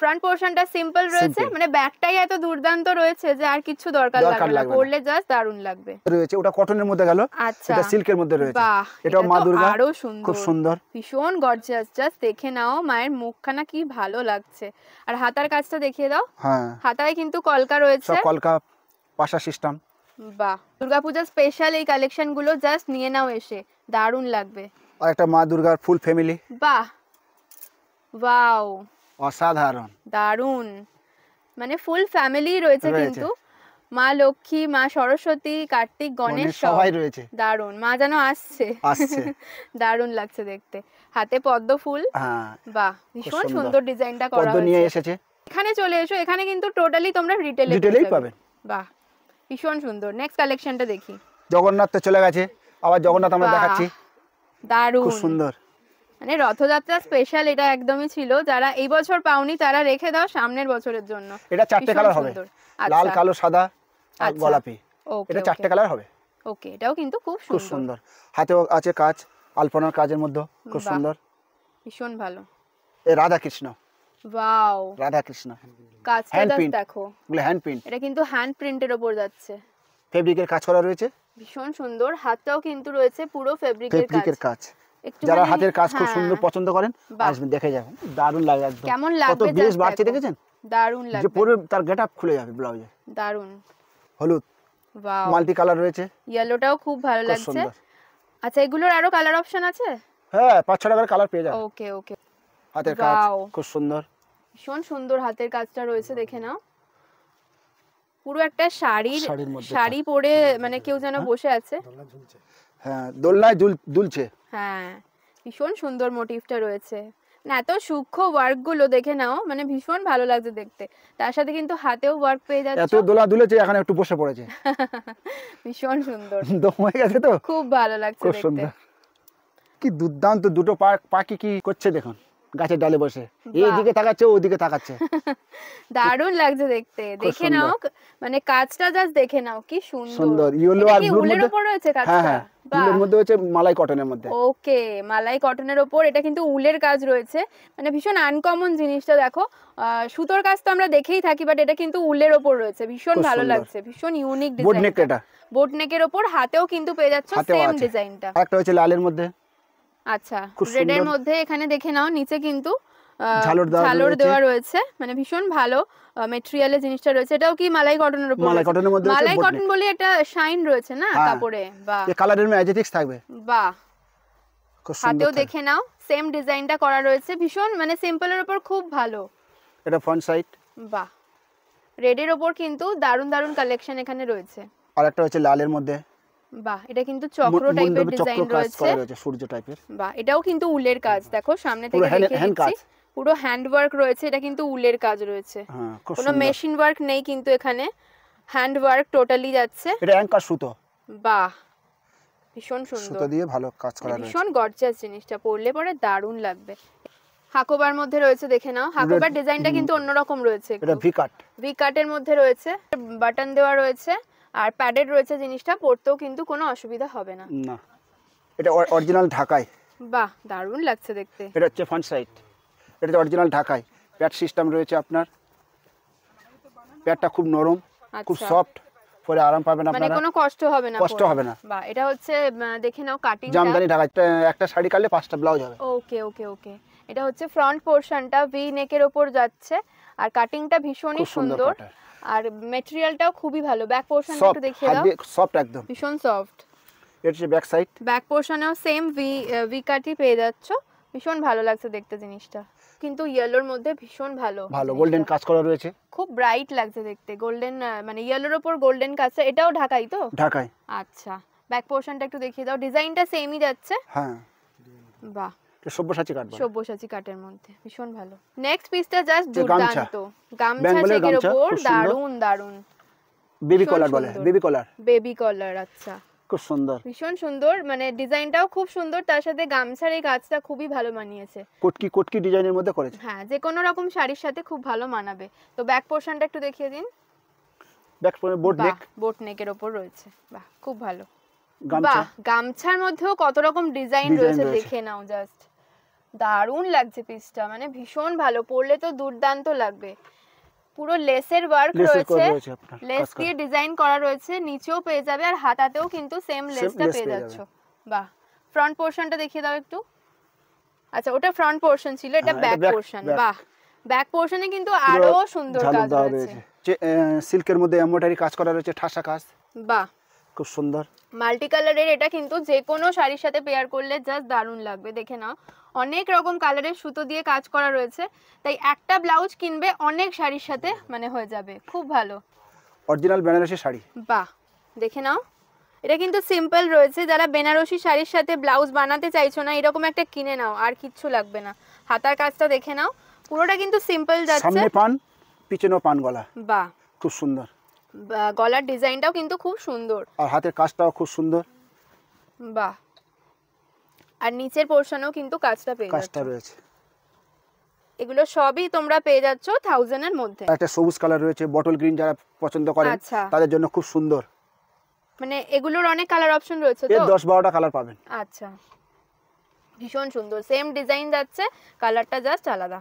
ফ্রন্ট পোরশনটা সিম্পল রয়েছে, মানে ব্যাকটাই এত দুর্দান্ত রয়েছে যে আর কিছু দরকার লাগবে না, পরলে জাস্ট দারুণ লাগবে। রয়েছে ওটা কটনের মধ্যে গেল, এটা সিল্কের মধ্যে রয়েছে। বাহ, এটাও মা দুর্গা, আরো সুন্দর, খুব সুন্দর, ভীষণ গর্জিয়াস, জাস্ট দেখে নাও মায়ের মুখখানা কি ভালো লাগছে। আর হাতার কাজটা দেখিয়ে দাও। হ্যাঁ, হাতায় কিন্তু কলকা রয়েছে, সব কলকা পাশা সিস্টেম। বাহ, দুর্গাপূজা স্পেশাল এই কালেকশন গুলো জাস্ট নিয়ে নাও এসে, দারুণ লাগবে। আর একটা মা দুর্গার ফুল ফ্যামিলি। বাহ, ওয়াও, অসাধারণ, দারুণ, মানে ফুল ফ্যামিলি রয়েছে, কিন্তু মা লক্ষ্মী, মা সরস্বতী, কার্তিক, গণেশ সবাই রয়েছে, দারুণ, মা যেন আসছে, দারুণ লাগছে দেখতে। হাতে পদ্ম ফুল, বাহ ভীষণ সুন্দর ডিজাইনটা করা হয়েছে, পদ্ম নিয়ে এসেছে। এখানে চলে এসো, এখানে কিন্তু টোটালি তোমরা রিটেলেই পাবেন। বাহ, ভীষণ সুন্দর। নেক্সট কালেকশনটা দেখি। জগন্নাথ তো চলে গেছে, আবার জগন্নাথ আমরা দেখাচ্ছি, দারুণ, খুব সুন্দর, মানে রথযাত্রা স্পেশাল এটা একদমই ছিল। যারা এই বছর পাওনি তারা রেখে দাও সামনের বছরের জন্য। এটা 4টে কালার হবে, লাল, কালো, সাদা আর গোলাপি, এটা 4টে কালার হবে। ওকে, এটাও কিন্তু খুব সুন্দর। হাতেও আছে কাজ, আলপনার কাজের মধ্যে, খুব সুন্দর, ভীষণ ভালো। এই রাধা কৃষ্ণ, ওয়াও, রাধা কৃষ্ণ কাজটা দেখো, এগুলো হ্যান্ড প্রিন্ট, এটা কিন্তু হ্যান্ড প্রিন্টের উপর যাচ্ছে, ফেব্রিকের কাজ করা রয়েছে, ভীষণ সুন্দর। হাতটাও কিন্তু রয়েছে পুরো ফেব্রিকের কাজ। যারা হাতের কাজ খুব সুন্দর পছন্দ করেন আসবেন, দেখে যাবেন, দারুণ লাগে একদম। কেমন লাগবে, কত বেশ বাড়ছে দেখেছেন, দারুণ লাগবে, যে পুরো তার গেটআপ খুলে যাবে ব্লাউজে, দারুণ। হলুদ, ওয়াও, মাল্টি কালার রয়েছে, ইয়েলোটাও খুব ভালো লাগছে। আচ্ছা এগুলোর আরো কালার অপশন আছে? হ্যাঁ 5-6টা করে কালার পেয়ে যাবেন। ওকে ওকে, হাতের কাজ খুব সুন্দর, ভীষণ সুন্দর হাতের কাজটা রয়েছে, দেখে নাও। পুরো একটা শাড়ি পরে মানে কেউ যেন বসে আছে, হ্যাঁ দোলনায় দুলছে, হ্যাঁ ভীষণ সুন্দর মোটিভটা রয়েছে, না এত সূক্ষ্ম ওয়ার্ক গুলো দেখে নাও, মানে ভীষণ ভালো লাগছে দেখতে। তার সাথে কিন্তু হাতেও ওয়ার্ক পেয়ে যাচ্ছে, এত দোলা দুলেছে এখানে একটু বসে পড়েছে, ভীষণ সুন্দর, দম হয়ে গেছে তো, খুব ভালো লাগছে দেখতে। কি দুর্দান্ত, দুটো পাখি কি করছে দেখুন, গাছের ডালে বসে, এইদিকে তাকাচ্ছে ওইদিকে তাকাচ্ছে, দারুণ লাগছে দেখতে। দেখে নাও, মানে কাজটা জাস্ট দেখে নাও কি সুন্দর, ইয়েলো আর ব্লুর মধ্যে উপর রয়েছে কাজটা, হ্যাঁ উলের মধ্যে হচ্ছে মালাই কটনের মধ্যে। ওকে, মালাই কটনের উপর এটা কিন্তু উলের কাজ রয়েছে, মানে ভীষণ আনকমন জিনিসটা দেখো। সুতোর কাজ তো আমরা দেখেই থাকি, বাট এটা কিন্তু উলের উপর রয়েছে, ভীষণ ভালো লাগছে, ভীষণ ইউনিক ডিজাইন। বোট নেক, এটা বোট নেকের উপর, হাতেও কিন্তু পেয়ে যাচ্ছে সেম ডিজাইনটা। একটা হচ্ছে লালের মধ্যে, আচ্ছা, রেডের মধ্যে এখানে দেখে নাও নিচে কিন্তু ঝালর দেওয়া রয়েছে, মানে ভীষণ ভালো ম্যাটেরিয়ালের জিনিসটা রয়েছে। এটাও কি মালাই কটনের উপর? মালাই কটনের মধ্যে, মালাই কটন বলি একটা শাইন রয়েছে না কাপড়ে। বাহ, এই কালারের ম্যাজিক্স থাকবে। বাহ, হাতেও দেখে নাও সেম ডিজাইনটা করা রয়েছে, ভীষণ মানে সিম্পলের উপর খুব ভালো। এটা ফ্রন্ট সাইড। বাহ, রেডের উপর কিন্তু দারুন দারুন কালেকশন এখানে রয়েছে। আর একটা হচ্ছে লালের মধ্যে। বাহ, এটা কিন্তু চক্র টাইপের ডিজাইন রয়েছে, সূর্য টাইপের। বাহ, এটাও কিন্তু উলের কাজ, দেখো সামনে থেকে দেখে দিচ্ছি, পুরো হ্যান্ড ওয়ার্ক রয়েছে। এটা কিন্তু উলের কাজ রয়েছে, কোনো মেশিন ওয়ার্ক নেই কিন্তু এখানে, হ্যান্ড ওয়ার্ক টোটালি যাচ্ছে। এটা অ্যাঙ্কার সুতো। বাহ, ভীষণ সুন্দর, সুতো দিয়ে ভালো কাজ করা রয়েছে, ভীষণ গর্জিয়াস জিনিসটা, পরলে পরে দারুণ লাগবে। হাকোবার মধ্যে রয়েছে, দেখে নাও হাকোবার ডিজাইনটা কিন্তু অন্যরকম রয়েছে, এটা ভি কাট, ভি কাটের মধ্যে রয়েছে, বাটন দেওয়া রয়েছে আর প্যাডেড রয়েছে, জিনিসটা পরতেও কিন্তু কোনো অসুবিধা হবে না। না, এটা অরিজিনাল ঢাকাই। বাহ, দারুণ লাগছে দেখতে। এটা হচ্ছে ফ্রন্ট সাইড, এটা অরিজিনাল ঢাকাই। প্যাড সিস্টেম রয়েছে আপনার, প্যাডটা খুব নরম, খুব সফট, পরে আরাম পাবেন আপনারা, মানে কোনো কষ্ট হবে না, কষ্ট হবে না। বাহ, এটা হচ্ছে দেখে নাও কাটিংটা, জামদানি ঢাকাই। একটা শাড়ি কাটলে 5টা ব্লাউজ হবে। ওকে ওকে ওকে, এটা হচ্ছে ফ্রন্ট পোরশনটা ভি নেকের উপর যাচ্ছে আর কাটিংটা ভীষণই সুন্দর, আর ম্যাটেরিয়ালটাও খুবই ভালো। ব্যাক পোরশনটা একটু দেখিয়ে দাও, সফট একদম, ভীষণ সফট। এটা হচ্ছে ব্যাক সাইড, ব্যাক পোরশনেও সেম ভি কাটই পেয়ে যাচ্ছো, ভীষণ ভালো লাগছে দেখতে জিনিসটা, কিন্তু ইয়েলোর মধ্যে ভীষণ ভালো গোল্ডেন কাজ করা রয়েছে, খুব ব্রাইট লাগছে দেখতে, গোল্ডেন মানে ইয়েলোর উপর গোল্ডেন কাজটা। এটাও ঢাকাই তো? ঢাকাই। আচ্ছা, ব্যাক পোরশনটা একটু দেখিয়ে দাও, ডিজাইনটা সেমই যাচ্ছে। হ্যাঁ, বাহ, সব্যসাচী কাট, সব্যসাচী কাটের মধ্যে ভীষণ ভালো। নেক্সট পিসটা জাস্ট দুর্দান্ত, গামছা চেকের উপর, দারুন দারুন, বেবি কলার বলে, বেবি কলার, বেবি কলার। আচ্ছা, খুব সুন্দর, ভীষণ সুন্দর, মানে ডিজাইনটাও খুব সুন্দর, তার সাথে গামছার এই কাজটা খুবই ভালো মানিয়েছে, কোটকি কোটকি ডিজাইনের মধ্যে করেছে। হ্যাঁ, যে কোনো রকম শাড়ির সাথে খুব ভালো মানাবে। তো ব্যাক পোরশনটা একটু দেখিয়ে দিন, ব্যাক পোরশন বোট নেক, বোট নেকের উপর রয়েছে। বাহ, খুব ভালো। বাহ, গামছার মধ্যেও কত রকম ডিজাইন রয়েছে, দেখে নাও জাস্ট, দারুণ লাগছে পিসটা, মানে ভীষণ ভালো, পরলে তো দুর্দান্ত লাগবে। পুরো লেসের ওয়ার্ক রয়েছে, লেস দিয়ে ডিজাইন করা রয়েছে, নিচেও পেয়ে যাবে আর হাতাতেও কিন্তু সেম লেসটা পেয়ে যাচ্ছ। বাহ, ফ্রন্ট পোরশনটা দেখিয়ে দাও একটু। আচ্ছা, ওটা ফ্রন্ট পোরশন ছিল, এটা ব্যাক পোরশন। বাহ, ব্যাক পোরশনে কিন্তু আরো সুন্দর কাজ রয়েছে, সিল্কের মধ্যে এমব্রয়ডারি কাজ করা রয়েছে, ঠাসা কাজ। বাহ, খুব সুন্দর, মাল্টি কালারের, এটা কিন্তু যে কোনো শাড়ির সাথে পেয়ার করলে জাস্ট দারুণ লাগবে। দেখে নাও অনেক রকম কালারের সুতো দিয়ে কাজ করা রয়েছে, তাই একটা ব্লাউজ কিনবে অনেক শাড়ির সাথে মানে হয়ে যাবে, খুব ভালো। অরিজিনাল বেনারসি শাড়ি। বাহ, দেখে নাও, এটা কিন্তু সিম্পল রয়েছে, যারা বেনারসি শাড়ির সাথে ব্লাউজ বানাতে চাইছো না, এরকম একটা কিনে নাও, আর কিচ্ছু লাগবে না। হাতার কাজটা দেখে নাও, পুরোটা কিন্তু সিম্পল যাচ্ছে, সামনে পান পিছনেও পান গলা। বাহ, খুব সুন্দর, গলার ডিজাইনটাও কিন্তু খুব সুন্দর, আর হাতের কাজটাও খুব সুন্দর। বাহ, আর নিচের পোরশনেও কিন্তু কাজটা পেয়ে যাচ্ছ, রয়েছে। এগুলো সবই তোমরা পেয়ে যাচ্ছ 1000 এর মধ্যে। একটা সবুজ কালার রয়েছে, বটল গ্রিন, যারা পছন্দ করেন তাদের জন্য খুব সুন্দর, মানে এগুলোর অনেক কালার অপশন রয়েছে তো, 10-12টা কালার পাবেন। আচ্ছা, ভীষণ সুন্দর, সেম ডিজাইন যাচ্ছে, কালারটা জাস্ট আলাদা।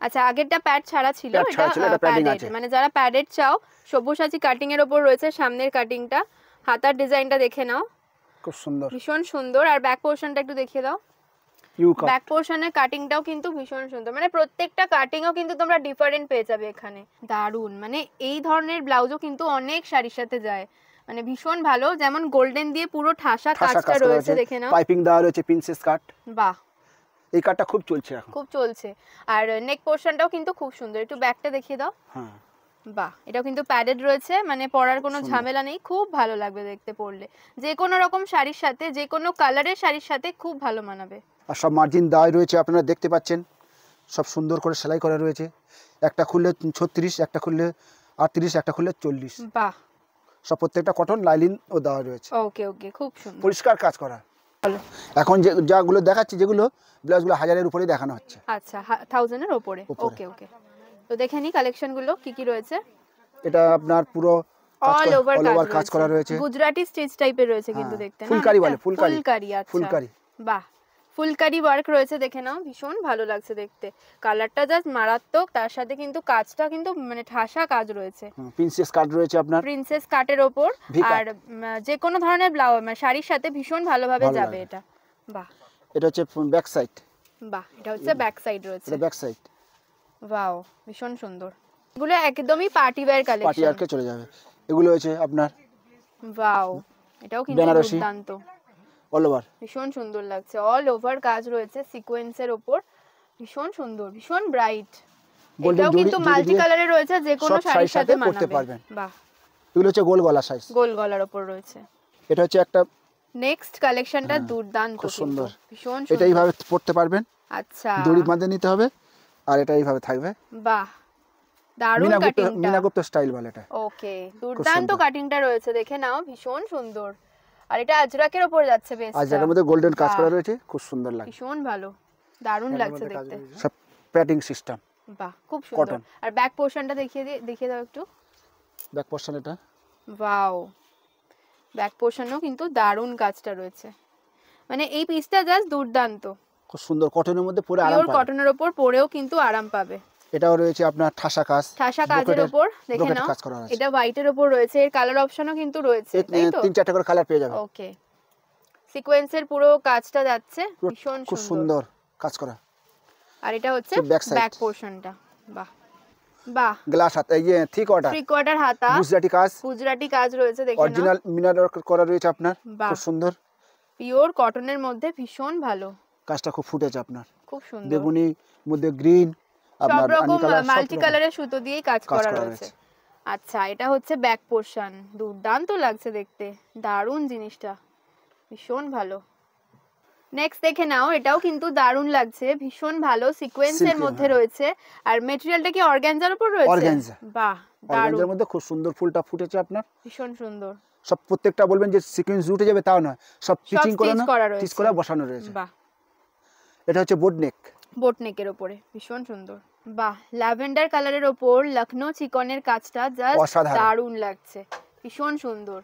আচ্ছা, আগেরটা প্যাড ছাড়া ছিল, এটা প্যাডেড, মানে যারা প্যাডেড চাও, সব্যসাচী কাটিং এর উপর রয়েছে সামনের কাটিংটা, হাতার ডিজাইনটা দেখে নাও, খুব সুন্দর, ভীষণ সুন্দর। আর ব্যাক পোরশনটা একটু দেখিয়ে দাও, ব্যাক পোরশনের কাটিংটাও কিন্তু ভীষণ সুন্দর, মানে প্রত্যেকটা কাটিংও কিন্তু তোমরা ডিফারেন্ট পেয়ে যাবে এখানে, দারুন। মানে এই ধরনের ব্লাউজও কিন্তু অনেক শাড়ির সাথে যায়, মানে ভীষণ ভালো। যেমন গোল্ডেন দিয়ে পুরো ঠাসা কাজটা রয়েছে, দেখে নাও, পাইপিং দেওয়া রয়েছে, প্রিন্সেস কাট। বাহ, এই কাটটা খুব চলছে এখন, খুব চলছে। আর নেক পোরশনটাও কিন্তু খুব সুন্দর, একটু ব্যাকটা দেখিয়ে দাও। হ্যাঁ, বাহ, এটাও কিন্তু প্যাডেড রয়েছে, মানে পরার কোনো ঝামেলা নেই, খুব ভালো লাগবে দেখতে, পরলে যে কোনো রকম শাড়ির সাথে, যে কোনো কালারের শাড়ির সাথে খুব ভালো মানাবে। আর সব মার্জিন দেওয়া রয়েছে, আপনারা দেখতে পাচ্ছেন, সব সুন্দর করে সেলাই করা রয়েছে। একটা খুললে 36, একটা খুললে 38, একটা খুললে 40। বাহ, সব প্রত্যেকটা কটন লাইলিন ও দেওয়া রয়েছে। ওকে ওকে, খুব সুন্দর, পরিষ্কার কাজ করা। এখন যেগুলো দেখাচ্ছি, যেগুলো ব্লাউজগুলো 1000-এর উপরেই দেখানো হচ্ছে। আচ্ছা, 1000 এর উপরে। ওকে ওকে, তো দেখে নি কালেকশনগুলো কি কি রয়েছে। এটা আপনার পুরো অল ওভার কাজ করা রয়েছে, গুজরাটি স্টিচ টাইপের রয়েছে কিন্তু দেখতে, না ফুলকারি বলে, ফুলকারি। আচ্ছা, ফুলকারি। বাহ, ফুলকারি ওয়ার্ক রয়েছে, দেখে নাও, ভীষণ ভালো লাগছে দেখতে, কালারটা জাস্ট মারাত্মক, তার সাথে কিন্তু কাজটা কিন্তু মানে ঠাসা কাজ রয়েছে, প্রিন্সেস কাট রয়েছে আপনার, প্রিন্সেস কাটের ওপর, আর যে কোনো ধরনের ব্লাউজ মানে শাড়ির সাথে ভীষণ ভালোভাবে যাবে এটা। বাহ, এটা হচ্ছে ব্যাক সাইড। বাহ, এটা হচ্ছে ব্যাক সাইড রয়েছে। এটা ব্যাক সাইড। ওয়াও, ভীষণ সুন্দর। এগুলো একদমই পার্টি ওয়্যার কালেকশন। পার্টি ওয়্যারকে চলে যাবে। এগুলো হচ্ছে আপনার ওয়াও, এটাও কিন্তু দুর্দান্ত। অল ওভার ভীষণ সুন্দর লাগছে, অল ওভার কাজ রয়েছে সিকোয়েন্সের উপর, ভীষণ সুন্দর, ভীষণ ব্রাইট। এটাও কিন্তু মাল্টি কালারে রয়েছে, যে কোনো শাড়ির সাথে পরতে পারবেন। বাহ, এগুলো হচ্ছে গোল গলা সাইজ, গোল গলার উপর রয়েছে। এটা হচ্ছে একটা নেক্সট কালেকশনটা দুর্দান্ত, খুব সুন্দর, ভীষণ সুন্দর। এটা এইভাবে পরতে পারবেন। আচ্ছা, দড়ি বাঁধে নিতে হবে আর এটা এইভাবে থাকবে। বাহ, দারুণ কাটিংটা, মিনাগুপ্ত স্টাইল বলে এটা। ওকে, দুর্দান্ত কাটিংটা রয়েছে, দেখে নাও, ভীষণ সুন্দর। আর এটা আজরাকের উপর যাচ্ছে, বেশ আজরাকের মধ্যে গোল্ডেন কাজ করা রয়েছে, খুব সুন্দর লাগে, ভীষণ ভালো, দারুণ লাগছে দেখতে। সব প্যাডিং সিস্টেম। বাহ, খুব সুন্দর। আর ব্যাক পোরশনটা দেখিয়ে দাও একটু। ব্যাক পোরশন এটা, ওয়াও, ব্যাক পোরশনও কিন্তু দারুণ কাজটা রয়েছে। মানে এই পিসটা জাস্ট দুর্দান্ত, খুব সুন্দর। কটনের মধ্যে পরে আরাম পাবে, কটনের উপর পরেও কিন্তু আরাম পাবে। এটাও রয়েছে আপনার ঠাসা কাজ, ঠাসা কাজের উপর, দেখে নাও, এটা হোয়াইটের উপর রয়েছে। এর কালার অপশনও কিন্তু রয়েছে, তাই তো? 3-4টা করে কালার পেয়ে যাবেন। ওকে, সিকোয়েন্সের পুরো কাজটা যাচ্ছে, ভীষণ খুব সুন্দর কাজ করা। আর এটা হচ্ছে ব্যাক পোরশনটা। বাহ বাহ, গ্লাস হাতা, এই যে থ্রি কোয়ার্টার হাতা, গুজরাটি কাজ রয়েছে, দেখেন অরিজিনাল মিনার করা রয়েছে আপনার, খুব সুন্দর। পিওর কটনের মধ্যে ভীষণ ভালো কাজটা, খুব ফুটেছে আপনার, খুব সুন্দর। বেগুনি মধ্যে গ্রিন, আপনার সব রকম মাল্টি কালারের সুতো দিয়ে কাজ করা রয়েছে। আচ্ছা, এটা হচ্ছে ব্যাক পোরশন, দুর্দান্ত লাগছে দেখতে, দারুণ জিনিসটা, ভীষণ ভালো। নেক্সট দেখে নাও, এটাও কিন্তু দারুণ লাগছে, ভীষণ ভালো, সিকোয়েন্সের মধ্যে রয়েছে। আর ম্যাটেরিয়ালটা কি অর্গানজার উপর রয়েছে? অর্গানজা। বাহ, অর্গানজার মধ্যে খুব সুন্দর ফুলটা ফুটেছে আপনার, ভীষণ সুন্দর। সব প্রত্যেকটা বলবেন যে সিকোয়েন্স উঠে যাবে তাও নয়, সব স্টিচিং করা রয়েছে, স্টিচ করা বসানো রয়েছে। বাহ, এটা হচ্ছে বোট নেকের উপরে, ভীষণ সুন্দর। বাহ, ল্যাভেন্ডার কালারের উপর লখনৌ চিকনের কাজটা জাস্ট দারুণ লাগছে, ভীষণ সুন্দর।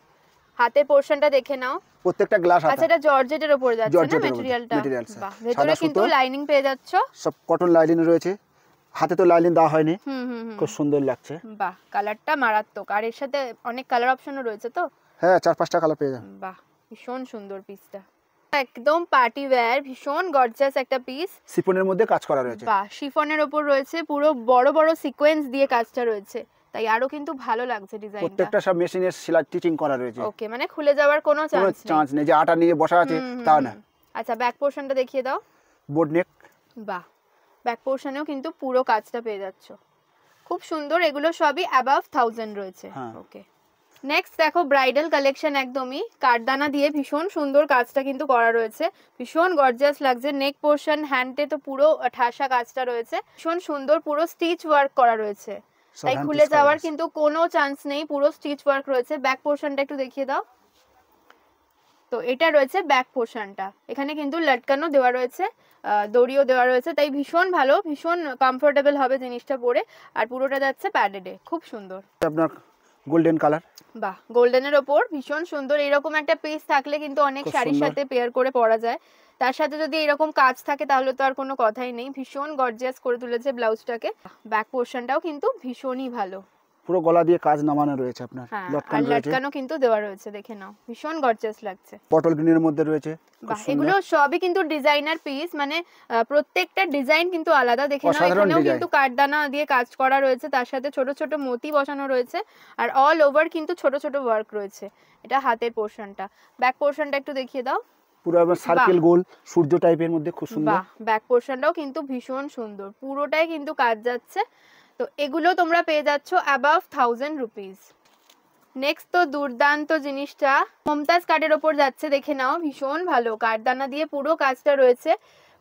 হাতের পোরশনটা দেখে নাও, প্রত্যেকটা গ্লাস হাতা। আচ্ছা, এটা জর্জেটের উপর যাচ্ছে না ম্যাটেরিয়ালটা? বাহ, ভেতরে কিন্তু লাইনিং পেয়ে যাচ্ছ, সব কটন লাইনিং রয়েছে, হাতে তো লাইনিং দেওয়া হয়নি, খুব সুন্দর লাগছে। বাহ, কালারটা মারাত্মক। আর এর সাথে অনেক কালার অপশনও রয়েছে তো? হ্যাঁ, 4-5টা কালার পেয়ে যাবেন। বাহ, ভীষণ সুন্দর পিসটা, একদম পার্টি ওয়্যার, ভীষণ গর্জিয়াস একটা পিস। শিফনের মধ্যে কাজ করা রয়েছে। বাহ, শিফনের উপর রয়েছে, পুরো বড় বড় সিকোয়েন্স দিয়ে কাজটা রয়েছে, তাই আরো কিন্তু ভালো লাগছে ডিজাইনটা। প্রত্যেকটা সব মেশিনের সেলাই স্টিচিং করা রয়েছে। ওকে, মানে খুলে যাওয়ার কোনো চান্স নেই, যে আটা নিয়ে বসা আছে তা না। আচ্ছা, ব্যাক পোরশনটা দেখিয়ে দাও। বোট নেক। বাহ, ব্যাক পোরশনেও কিন্তু পুরো কাজটা পেয়ে যাচ্ছ, খুব সুন্দর। এগুলো সবই অ্যাবাভ 1000 রয়েছে। ওকে, নেক্সট দেখো, ব্রাইডাল কালেকশন, একদমই কাঠদানা দিয়ে ভীষণ সুন্দর কাজটা কিন্তু করা রয়েছে, ভীষণ গর্জিয়াস লাগছে। নেক পোরশন, হ্যান্ডে তো পুরো ঠাসা কাজটা রয়েছে, ভীষণ সুন্দর, পুরো স্টিচ ওয়ার্ক করা রয়েছে, তাই খুলে যাওয়ার কিন্তু কোনো চান্স নেই, পুরো স্টিচ ওয়ার্ক রয়েছে। ব্যাক পোরশনটা একটু দেখিয়ে দাও। তো এটা রয়েছে ব্যাক পোরশনটা, এখানে কিন্তু লটকানো দেওয়া রয়েছে, দড়িও দেওয়া রয়েছে, তাই ভীষণ ভালো, ভীষণ কমফোর্টেবল হবে জিনিসটা পরে। আর পুরোটা যাচ্ছে প্যাডেডে, খুব সুন্দর। আপনার গোল্ডেন কালার। বাহ, গোল্ডেনের ওপর ভীষণ সুন্দর। এরকম একটা পিস থাকলে কিন্তু অনেক শাড়ির সাথে পেয়ার করে পরা যায়, তার সাথে যদি এরকম কাজ থাকে তাহলে তো আর কোনো কথাই নেই, ভীষণ গর্জিয়াস করে তুলেছে ব্লাউজটাকে। ব্যাক পোরশনটাও কিন্তু ভীষণই ভালো, পুরো গলা দিয়ে কাজ নামানো রয়েছে আপনার, লটকানো কিন্তু দেওয়া রয়েছে, দেখে নাও, ভীষণ গর্জিয়াস লাগছে। পটল গ্রিনের মধ্যে রয়েছে। বাহ, এগুলো সবই কিন্তু ডিজাইনার পিস, মানে প্রত্যেকটা ডিজাইন কিন্তু আলাদা, দেখে নাও। এখানেও কিন্তু কাঠদানা দিয়ে কাজ করা রয়েছে, তার সাথে ছোট ছোট মতি বসানো রয়েছে, আর অল ওভার কিন্তু ছোট ছোট ওয়ার্ক রয়েছে। এটা হাতের পোরশনটা। ব্যাক পোরশনটা একটু দেখিয়ে দাও। পুরো সার্কেল গোল সূর্য টাইপের মধ্যে, খুব সুন্দর। বাহ, ব্যাক পোরশনটাও কিন্তু ভীষণ সুন্দর, পুরোটাই কিন্তু কাজ যাচ্ছে। তো এগুলো তোমরা পেয়ে যাচ্ছ অ্যাবাভ 1000 রুপিস। নেক্সট তো দুর্দান্ত জিনিসটা মমতাজ কাটের ওপর যাচ্ছে, দেখে নাও, ভীষণ ভালো, কাঠদানা দিয়ে পুরো কাজটা রয়েছে,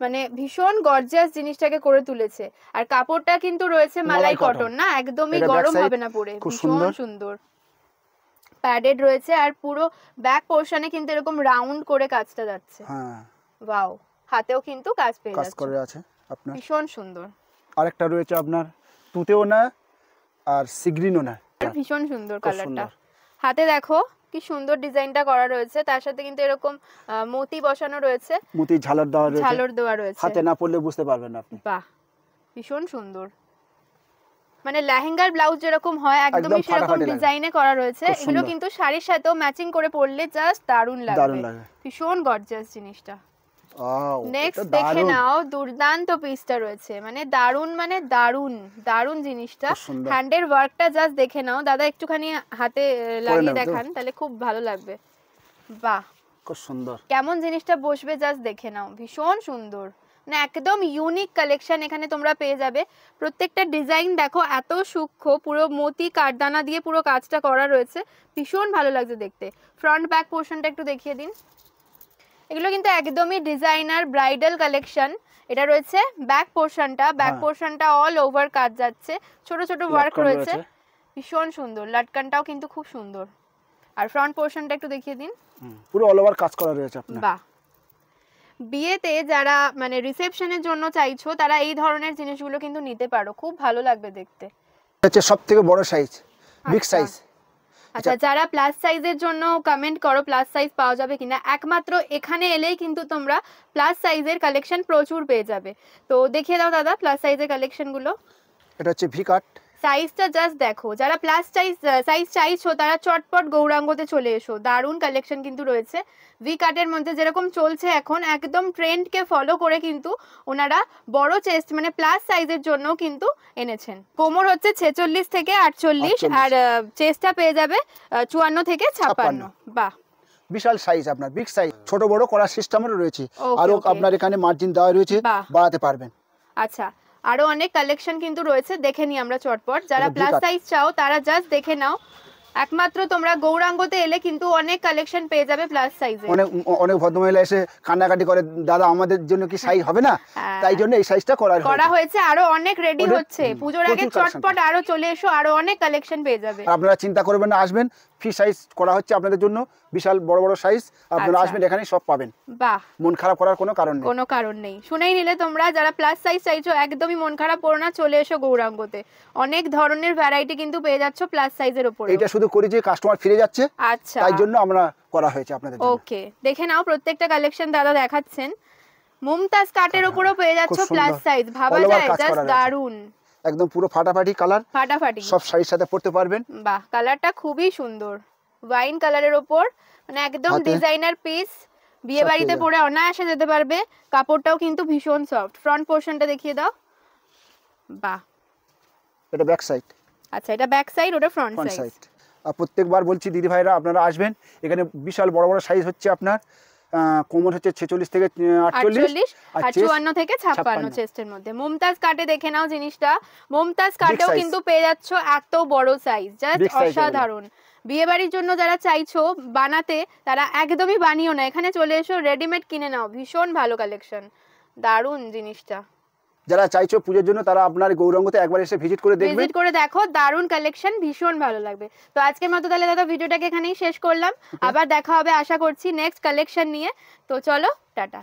মানে ভীষণ গর্জিয়াস জিনিসটাকে করে তুলেছে। আর কাপড়টা কিন্তু রয়েছে মালাই কটন, না একদমই গরম হবে না পরে, ভীষণ সুন্দর প্যাডেড রয়েছে। আর পুরো ব্যাক পোরশনে কিন্তু এরকম রাউন্ড করে কাজটা যাচ্ছে। ওয়াও, হাতেও কিন্তু কাজ পেয়ে যাচ্ছে, ভীষণ সুন্দর। আরেকটা রয়েছে আপনার তুতেও না আর সিগ্রিনও না, ভীষণ সুন্দর কালারটা। হাতে দেখো কি সুন্দর ডিজাইনটা করা রয়েছে, তার সাথে কিন্তু এরকম মতি বসানো রয়েছে, মতি ঝালর দেওয়া রয়েছে, হাতে না পড়লে বুঝতে পারবেন না আপনি। বাহ, ভীষণ সুন্দর, মানে লেহেঙ্গার ব্লাউজ যেরকম হয় একদমই সেরকম ডিজাইনে করা রয়েছে। এগুলো কিন্তু শাড়ির সাথেও ম্যাচিং করে পরলে জাস্ট দারুণ লাগবে, ভীষণ গর্জিয়াস জিনিসটা। নেক্সট দেখে নাও, দুর্দান্ত পিসটা রয়েছে, মানে দারুন, মানে দারুন দারুন জিনিসটা। হ্যান্ডের ওয়ার্কটা জাস্ট দেখে নাও দাদা, একটুখানি হাতে লাগিয়ে দেখান তাহলে খুব ভালো লাগবে। বাহ, খুব সুন্দর। কেমন জিনিসটা বসবে জাস্ট দেখে নাও, ভীষণ সুন্দর, মানে একদম ইউনিক কালেকশন এখানে তোমরা পেয়ে যাবে। প্রত্যেকটা ডিজাইন দেখো এত সূক্ষ্ম, পুরো মতি কাঠদানা দিয়ে পুরো কাজটা করা রয়েছে, ভীষণ ভালো লাগছে দেখতে। ফ্রন্ট ব্যাক পোর্শনটা একটু দেখিয়ে দিন। এগুলো কিন্তু একদমই ডিজাইনার ব্রাইডাল কালেকশন। এটা রয়েছে ব্যাক পোর্শনটা, ব্যাক পোর্শনটা অল ওভার কাজ যাচ্ছে, ছোট ছোট ওয়ার্ক রয়েছে, ভীষণ সুন্দর। লাটকানটাও কিন্তু খুব সুন্দর। আর ফ্রন্ট পোর্শনটা একটু দেখিয়ে দিন, পুরো অল ওভার কাজ করা রয়েছে আপনার। বাহ, বিয়েতে যারা মানে রিসেপশনের জন্য চাইছো তারা এই ধরনের জিনিসগুলো কিন্তু নিতে পারো, খুব ভালো লাগবে দেখতে। এটা সবথেকে বড় সাইজ, বিগ সাইজ। আচ্ছা, যারা প্লাস সাইজের জন্য কমেন্ট করো প্লাস সাইজ পাওয়া যাবে কিনা, একমাত্র এখানে এলেই কিন্তু তোমরা প্লাস সাইজের কালেকশন প্রচুর পেয়ে যাবে। তো দেখিয়ে দাও দাদা প্লাস সাইজের কালেকশনগুলো। এটা হচ্ছে ভি কাট, সাইজটা জাস্ট দেখো, যারা প্লাস সাইজ চাইছো তারা চটপট গৌরাঙ্গতে চলে এসো, দারুণ কালেকশন কিন্তু রয়েছে। ভি কাটের মধ্যে যেরকম চলছে এখন, একদম ট্রেন্ডকে ফলো করে কিন্তু ওনারা বড় চেস্ট মানে প্লাস সাইজের জন্য কিন্তু এনেছেন। কোমর হচ্ছে 46 থেকে 48 আর চেস্টটা পেয়ে যাবে 54 থেকে 56। বাহ, বিশাল সাইজ আপনার, বিগ সাইজ, ছোট বড় করার সিস্টেমও রয়েছে। আর আপনার এখানে মার্জিন দেওয়া রয়েছে, বাড়াতে পারবেন। আচ্ছা, আরো অনেক কালেকশন কিন্তু রয়েছে, দেখে নি আমরা চটপট। যারা প্লাস সাইজ চাও তারা জাস্ট দেখে নাও, একমাত্র তোমরা গৌরাঙ্গতে এলে কিন্তু অনেক কালেকশন পেয়ে যাবে প্লাস সাইজে। অনেক ভদ্রমহিলা এসে কান্নাকাটি করে, দাদা আমাদের জন্য কি সাইজ হবে না, তাই জন্য এই সাইজটা করা হয়েছে। আরো অনেক রেডি হচ্ছে, পূজোর আগে চটপট আরো চলে এসো, আরো অনেক কালেকশন পেয়ে যাবে। আপনারা চিন্তা করবেন না, আসবেন, ফ্রি সাইজ করা হচ্ছে আপনাদের জন্য, বিশাল বড় বড় সাইজ আপনারা আসবেন, এখানে সব পাবেন। বাহ, মন খারাপ করার কোনো কারণ নেই। শুনেই নিলে তোমরা, যারা প্লাস সাইজ চাইছো একদমই মন খারাপ করো না, চলে এসো গৌরাঙ্গতে। অনেক ধরনের ভ্যারাইটি কিন্তু পেয়ে যাচ্ছ প্লাস সাইজের উপরে। এটা শুধু করি যে কাস্টমার ফিরে যাচ্ছে, আচ্ছা, তাই জন্য আমরা করা হয়েছে আপনাদের জন্য। ওকে, দেখে নাও প্রত্যেকটা কালেকশন দাদা দেখাচ্ছেন। মুমতাজ কাটের উপরেও পেয়ে যাচ্ছ প্লাস সাইজ, ভাবা যায় জাস্ট দারুন, একদম পুরো ফাটাফাটি কালার, ফাটাফাটি, সব শাড়ির সাথে পরতে পারবেন। বাহ, কালারটা খুবই সুন্দর, ওয়াইন কালারের উপর, মানে একদম ডিজাইনার পিস, বিয়ে বাড়িতে পরে অনায়াসে যেতে পারবে। কাপড়টাও কিন্তু ভীষণ সফট। ফ্রন্ট পোর্শনটা দেখিয়ে দাও। বাহ, এটা ব্যাক সাইড। আচ্ছা, এটা ব্যাক সাইড, ওটা ফ্রন্ট সাইড। আর প্রত্যেকবার বলছি দিদি ভাইরা, আপনারা আসবেন, এখানে বিশাল বড় বড় সাইজ হচ্ছে আপনার। কোমর হচ্ছে 46 থেকে 48 আর 54 থেকে 56 চেস্টের মধ্যে। মুমতাজ কাটে দেখে নাও জিনিসটা, মুমতাজ কাটেও কিন্তু পেয়ে যাচ্ছ এত বড় সাইজ, জাস্ট অসাধারণ। বিয়ে বাড়ির জন্য যারা চাইছো বানাতে, তারা একদমই বানিও না, এখানে চলে এসো, রেডিমেড কিনে নাও, ভীষণ ভালো কালেকশন, দারুণ জিনিসটা। যারা চাইছো পূজোর জন্য, তারা আপনার গৌরাঙ্গতে একবার এসে ভিজিট করে দেখো, দারুণ কালেকশন, ভীষণ ভালো লাগবে। তো আজকের মতো তাহলে দাদা ভিডিওটাকে এখানেই শেষ করলাম, আবার দেখা হবে আশা করছি নেক্সট কালেকশন নিয়ে। তো চলো, টাটা।